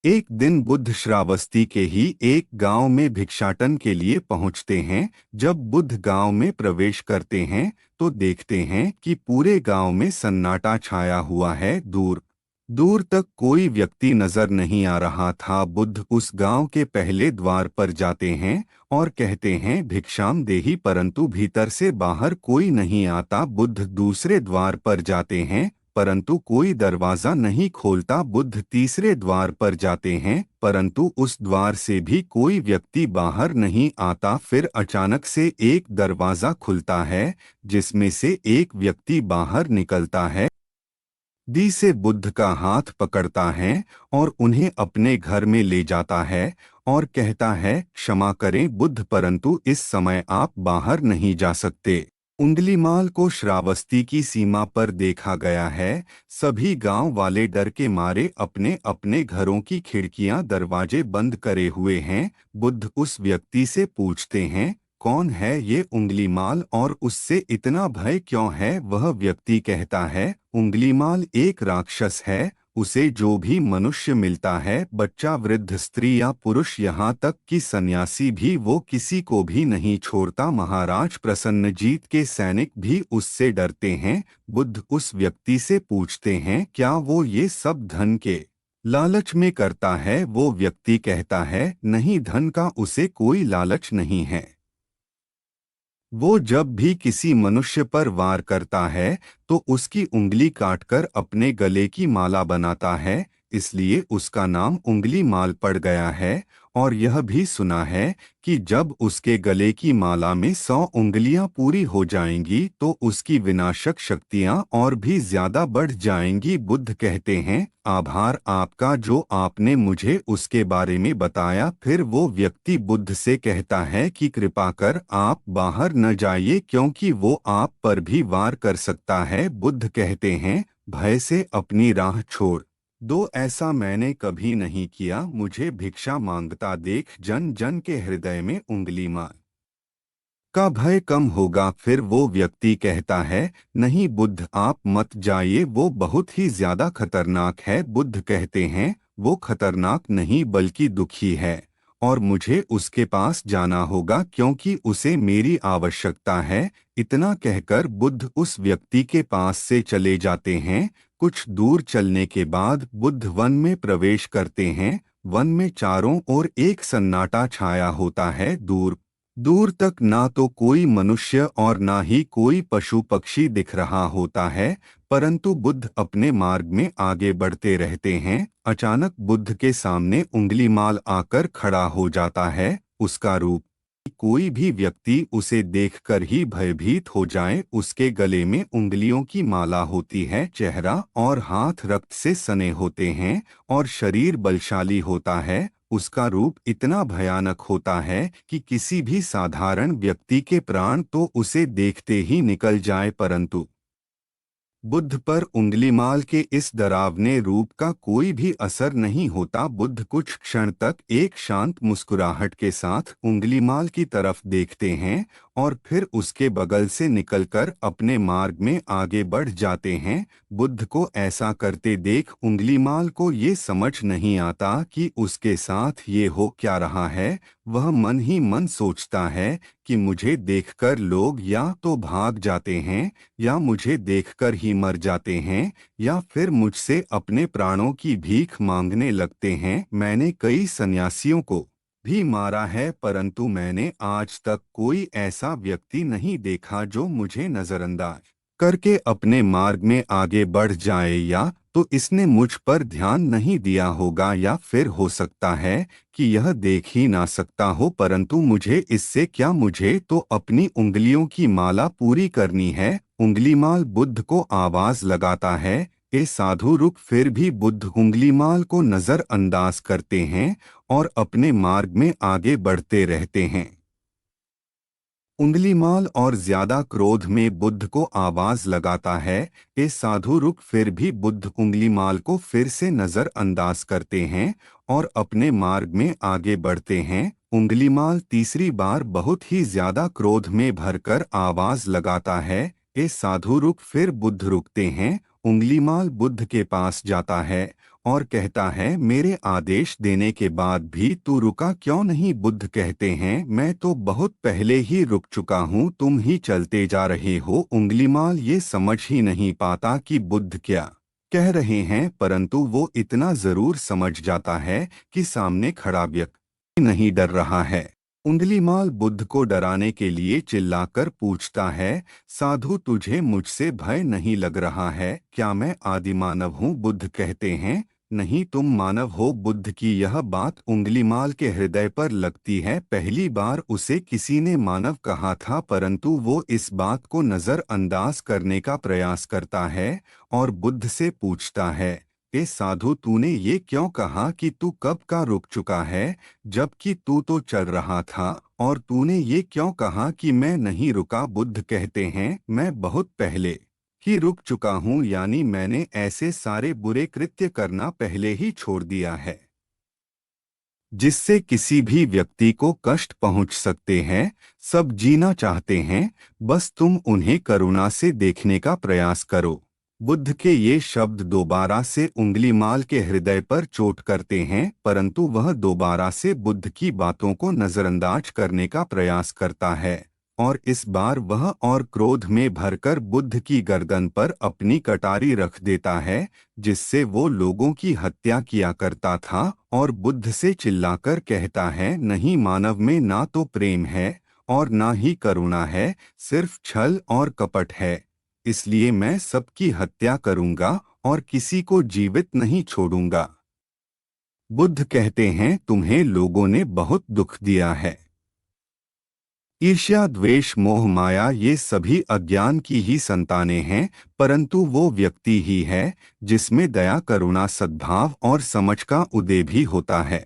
एक दिन बुद्ध श्रावस्ती के ही एक गांव में भिक्षाटन के लिए पहुंचते हैं। जब बुद्ध गांव में प्रवेश करते हैं तो देखते हैं कि पूरे गांव में सन्नाटा छाया हुआ है। दूर दूर तक कोई व्यक्ति नजर नहीं आ रहा था। बुद्ध उस गांव के पहले द्वार पर जाते हैं और कहते हैं, भिक्षाम देहि, परंतु भीतर से बाहर कोई नहीं आता। बुद्ध दूसरे द्वार पर जाते हैं परंतु कोई दरवाजा नहीं खोलता। बुद्ध तीसरे द्वार पर जाते हैं परंतु उस द्वार से भी कोई व्यक्ति बाहर नहीं आता। फिर अचानक से एक दरवाजा खुलता है जिसमें से एक व्यक्ति बाहर निकलता है। दी से बुद्ध का हाथ पकड़ता है और उन्हें अपने घर में ले जाता है और कहता है, क्षमा करें बुद्ध, परंतु इस समय आप बाहर नहीं जा सकते। उंगलीमाल को श्रावस्ती की सीमा पर देखा गया है। सभी गांव वाले डर के मारे अपने अपने घरों की खिड़कियां दरवाजे बंद करे हुए हैं। बुद्ध उस व्यक्ति से पूछते हैं, कौन है ये उंगलीमाल और उससे इतना भय क्यों है? वह व्यक्ति कहता है, उंगलीमाल एक राक्षस है। उसे जो भी मनुष्य मिलता है, बच्चा, वृद्ध, स्त्री या पुरुष, यहाँ तक कि सन्यासी भी, वो किसी को भी नहीं छोड़ता। महाराज प्रसन्नजीत के सैनिक भी उससे डरते हैं। बुद्ध उस व्यक्ति से पूछते हैं, क्या वो ये सब धन के लालच में करता है? वो व्यक्ति कहता है, नहीं, धन का उसे कोई लालच नहीं है। वो जब भी किसी मनुष्य पर वार करता है तो उसकी उंगली काटकर अपने गले की माला बनाता है, इसलिए उसका नाम उंगली माल पड़ गया है। और यह भी सुना है कि जब उसके गले की माला में 100 उंगलियां पूरी हो जाएंगी तो उसकी विनाशक शक्तियां और भी ज्यादा बढ़ जाएंगी। बुद्ध कहते हैं, आभार आपका जो आपने मुझे उसके बारे में बताया। फिर वो व्यक्ति बुद्ध से कहता है कि कृपा कर आप बाहर न जाइए क्योंकि वो आप पर भी वार कर सकता है। बुद्ध कहते हैं, भय से अपनी राह छोड़ दो, ऐसा मैंने कभी नहीं किया। मुझे भिक्षा मांगता देख जन जन के हृदय में उंगली मार का भय कम होगा। फिर वो व्यक्ति कहता है, नहीं बुद्ध, आप मत जाइए, वो बहुत ही ज्यादा खतरनाक है। बुद्ध कहते हैं, वो खतरनाक नहीं बल्कि दुखी है और मुझे उसके पास जाना होगा क्योंकि उसे मेरी आवश्यकता है। इतना कहकर बुद्ध उस व्यक्ति के पास से चले जाते हैं। कुछ दूर चलने के बाद बुद्ध वन में प्रवेश करते हैं। वन में चारों ओर एक सन्नाटा छाया होता है। दूर दूर तक ना तो कोई मनुष्य और ना ही कोई पशु पक्षी दिख रहा होता है, परंतु बुद्ध अपने मार्ग में आगे बढ़ते रहते हैं। अचानक बुद्ध के सामने उंगलीमाल आकर खड़ा हो जाता है। उसका रूप, कोई भी व्यक्ति उसे देखकर ही भयभीत हो जाए। उसके गले में उंगलियों की माला होती है, चेहरा और हाथ रक्त से सने होते हैं और शरीर बलशाली होता है। उसका रूप इतना भयानक होता है कि किसी भी साधारण व्यक्ति के प्राण तो उसे देखते ही निकल जाए, परंतु बुद्ध पर उंगलीमाल के इस डरावने रूप का कोई भी असर नहीं होता। बुद्ध कुछ क्षण तक एक शांत मुस्कुराहट के साथ उंगलीमाल की तरफ देखते हैं और फिर उसके बगल से निकलकर अपने मार्ग में आगे बढ़ जाते हैं। बुद्ध को ऐसा करते देख उंगलीमाल को ये समझ नहीं आता कि उसके साथ ये हो क्या रहा है। वह मन ही मन सोचता है कि मुझे देखकर लोग या तो भाग जाते हैं या मुझे देखकर ही मर जाते हैं या फिर मुझसे अपने प्राणों की भीख मांगने लगते हैं। मैंने कई सन्यासियों को भी मारा है परंतु मैंने आज तक कोई ऐसा व्यक्ति नहीं देखा जो मुझे नजरअंदाज करके अपने मार्ग में आगे बढ़ जाए। या तो इसने मुझ पर ध्यान नहीं दिया होगा या फिर हो सकता है कि यह देख ही ना सकता हो, परंतु मुझे इससे क्या, मुझे तो अपनी उंगलियों की माला पूरी करनी है। उंगलीमाल बुद्ध को आवाज लगाता है, ए साधु रुक। फिर भी बुद्ध उंगलीमाल को नजरअंदाज करते हैं और अपने मार्ग में आगे बढ़ते रहते हैं। उंगलीमाल और ज्यादा क्रोध में बुद्ध को आवाज लगाता है, ए साधु रुक। फिर भी बुद्ध उंगलीमाल को फिर से नजरअंदाज करते हैं और अपने मार्ग में आगे बढ़ते हैं। उंगलीमाल तीसरी बार बहुत ही ज्यादा क्रोध में भरकर आवाज लगाता है, ए साधु रुक। फिर बुद्ध रुकते हैं। उंगलीमाल बुद्ध के पास जाता है और कहता है, मेरे आदेश देने के बाद भी तू रुका क्यों नहीं? बुद्ध कहते हैं, मैं तो बहुत पहले ही रुक चुका हूँ, तुम ही चलते जा रहे हो। उंगलीमाल ये समझ ही नहीं पाता कि बुद्ध क्या कह रहे हैं, परंतु वो इतना जरूर समझ जाता है कि सामने खड़ा व्यक्ति नहीं डर रहा है। उंगलीमाल बुद्ध को डराने के लिए चिल्लाकर पूछता है, साधु तुझे मुझसे भय नहीं लग रहा है क्या? मैं आदिमानव हूँ। बुद्ध कहते हैं, नहीं तुम मानव हो। बुद्ध की यह बात उंगलीमाल के हृदय पर लगती है। पहली बार उसे किसी ने मानव कहा था, परंतु वो इस बात को नजरअंदाज करने का प्रयास करता है और बुद्ध से पूछता है, ए साधु तूने ये क्यों कहा कि तू कब का रुक चुका है, जबकि तू तो चल रहा था? और तूने ये क्यों कहा कि मैं नहीं रुका? बुद्ध कहते हैं, मैं बहुत पहले ही रुक चुका हूँ, यानी मैंने ऐसे सारे बुरे कृत्य करना पहले ही छोड़ दिया है जिससे किसी भी व्यक्ति को कष्ट पहुंच सकते हैं। सब जीना चाहते हैं, बस तुम उन्हें करुणा से देखने का प्रयास करो। बुद्ध के ये शब्द दोबारा से उंगलीमाल के हृदय पर चोट करते हैं, परंतु वह दोबारा से बुद्ध की बातों को नजरअंदाज करने का प्रयास करता है और इस बार वह और क्रोध में भरकर बुद्ध की गर्दन पर अपनी कटारी रख देता है, जिससे वो लोगों की हत्या किया करता था, और बुद्ध से चिल्लाकर कहता है, नहीं, मानव में ना तो प्रेम है और ना ही करुणा है, सिर्फ छल और कपट है। इसलिए मैं सबकी हत्या करूंगा और किसी को जीवित नहीं छोड़ूंगा। बुद्ध कहते हैं, तुम्हें लोगों ने बहुत दुख दिया है। ईर्ष्या, द्वेष, मोह, माया ये सभी अज्ञान की ही संतानें हैं, परंतु वो व्यक्ति ही है जिसमें दया, करुणा, सद्भाव और समझ का उदय भी होता है।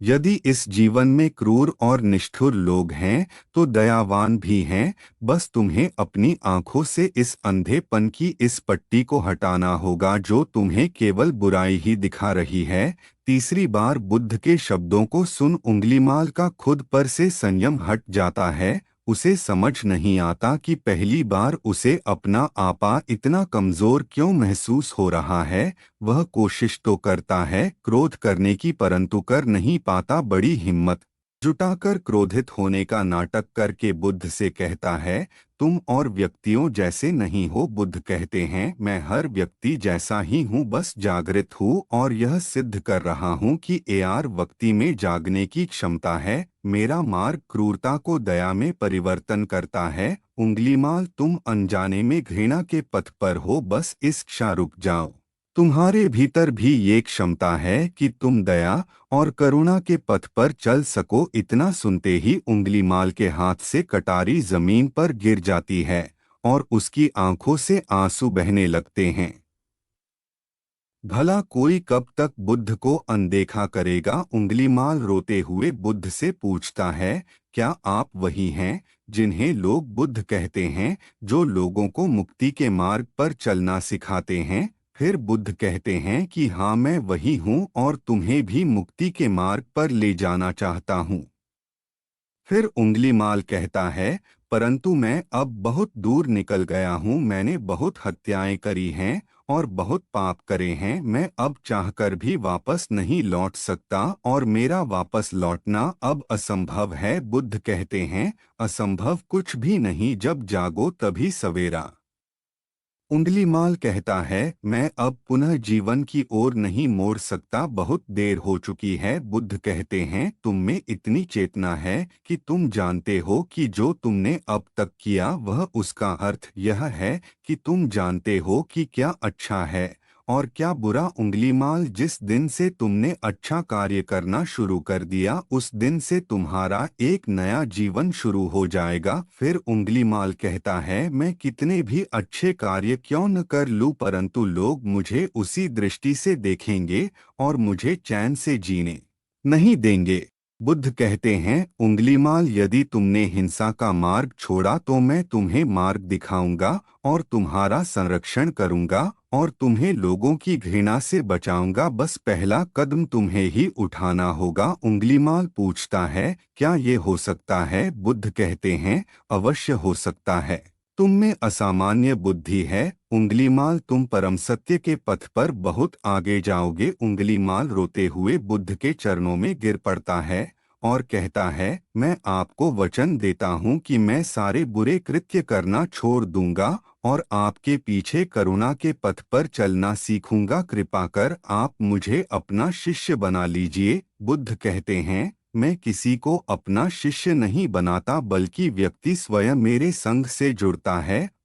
यदि इस जीवन में क्रूर और निष्ठुर लोग हैं तो दयावान भी हैं। बस तुम्हें अपनी आंखों से इस अंधेपन की इस पट्टी को हटाना होगा जो तुम्हें केवल बुराई ही दिखा रही है। तीसरी बार बुद्ध के शब्दों को सुन उंगलीमाल का खुद पर से संयम हट जाता है। उसे समझ नहीं आता कि पहली बार उसे अपना आपा इतना कमजोर क्यों महसूस हो रहा है। वह कोशिश तो करता है क्रोध करने की, परंतु कर नहीं पाता। बड़ी हिम्मत जुटाकर क्रोधित होने का नाटक करके बुद्ध से कहता है, तुम और व्यक्तियों जैसे नहीं हो। बुद्ध कहते हैं, मैं हर व्यक्ति जैसा ही हूँ, बस जागृत हूँ और यह सिद्ध कर रहा हूँ कि एआर व्यक्ति में जागने की क्षमता है। मेरा मार्ग क्रूरता को दया में परिवर्तन करता है। उंगलीमाल, तुम अनजाने में घृणा के पथ पर हो, बस इस क्षण रुक जाओ। तुम्हारे भीतर भी ये क्षमता है कि तुम दया और करुणा के पथ पर चल सको। इतना सुनते ही उंगलीमाल के हाथ से कटारी जमीन पर गिर जाती है और उसकी आंखों से आंसू बहने लगते हैं। भला कोई कब तक बुद्ध को अनदेखा करेगा? उंगलीमाल रोते हुए बुद्ध से पूछता है, क्या आप वही हैं जिन्हें लोग बुद्ध कहते हैं, जो लोगों को मुक्ति के मार्ग पर चलना सिखाते हैं? फिर बुद्ध कहते हैं कि हाँ, मैं वही हूँ और तुम्हें भी मुक्ति के मार्ग पर ले जाना चाहता हूँ। फिर उंगलीमाल कहता है, परंतु मैं अब बहुत दूर निकल गया हूँ। मैंने बहुत हत्याएं करी हैं और बहुत पाप करे हैं। मैं अब चाहकर भी वापस नहीं लौट सकता और मेरा वापस लौटना अब असंभव है। बुद्ध कहते हैं, असंभव कुछ भी नहीं, जब जागो तभी सवेरा। उंगलीमाल कहता है, मैं अब पुनः जीवन की ओर नहीं मोड़ सकता, बहुत देर हो चुकी है। बुद्ध कहते हैं, तुम में इतनी चेतना है कि तुम जानते हो कि जो तुमने अब तक किया वह उसका अर्थ यह है कि तुम जानते हो कि क्या अच्छा है और क्या बुरा। उंगलीमाल, जिस दिन से तुमने अच्छा कार्य करना शुरू कर दिया उस दिन से तुम्हारा एक नया जीवन शुरू हो जाएगा। फिर उंगलीमाल कहता है, मैं कितने भी अच्छे कार्य क्यों न कर लूं, परंतु लोग मुझे उसी दृष्टि से देखेंगे और मुझे चैन से जीने नहीं देंगे। बुद्ध कहते हैं, उंगलीमाल, यदि तुमने हिंसा का मार्ग छोड़ा तो मैं तुम्हें मार्ग दिखाऊंगा और तुम्हारा संरक्षण करूंगा और तुम्हें लोगों की घृणा से बचाऊंगा। बस पहला कदम तुम्हें ही उठाना होगा। उंगलीमाल पूछता है, क्या ये हो सकता है? बुद्ध कहते हैं, अवश्य हो सकता है। तुम में असामान्य बुद्धि है उंगलीमाल, तुम परम सत्य के पथ पर बहुत आगे जाओगे। उंगलीमाल रोते हुए बुद्ध के चरणों में गिर पड़ता है और कहता है, मैं आपको वचन देता हूँ कि मैं सारे बुरे कृत्य करना छोड़ दूंगा और आपके पीछे करुणा के पथ पर चलना सीखूंगा। कृपा कर आप मुझे अपना शिष्य बना लीजिए। बुद्ध कहते हैं, मैं किसी को अपना शिष्य नहीं बनाता, बल्कि व्यक्ति स्वयं मेरे संग से जुड़ता है